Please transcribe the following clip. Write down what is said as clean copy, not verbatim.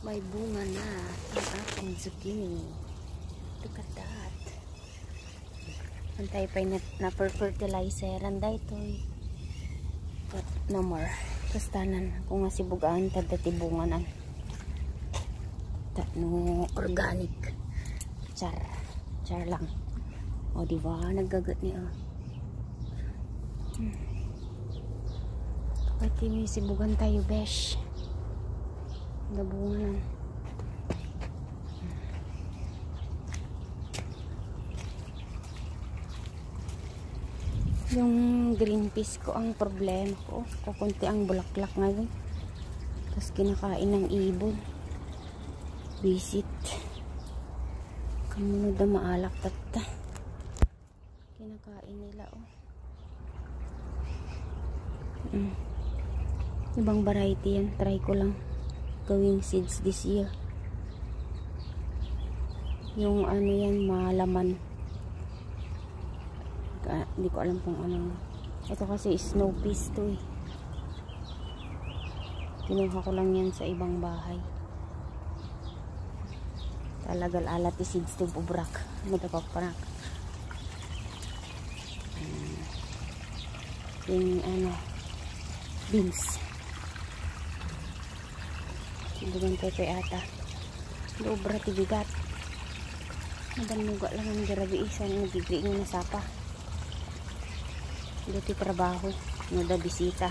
May bunga na ang aking zucchini. Look at that. Antay pa na fertilizer. Anday ito. But no more. Kastanan. Kung nga sibugaan, tadatibungan. No organic. Char lang. O diba? Nagagat niya. Pati may sibugan tayo, besh. Nabungan. Yung green peas ko ang problema ko. Kukunti ang bulaklak ngayon. Tapos kinakain ng ibon. Visit. Kamunod na maalak tata. Kinakain nila Ibang variety yan. Try ko lang gawing seeds this year. Yung ano yan, malaman. Hindi ko alam kung ano. Ito kasi snow peas to Kinuha ko lang yan sa ibang bahay. Talagal alat seeds to bubrak. Madapag panak. Yung beans. Sibugan pepe ata. Dobra tibigat. Madamuga lang ang garabi isa na nagigriing na sapa. Dito trabaho. Nada bisita.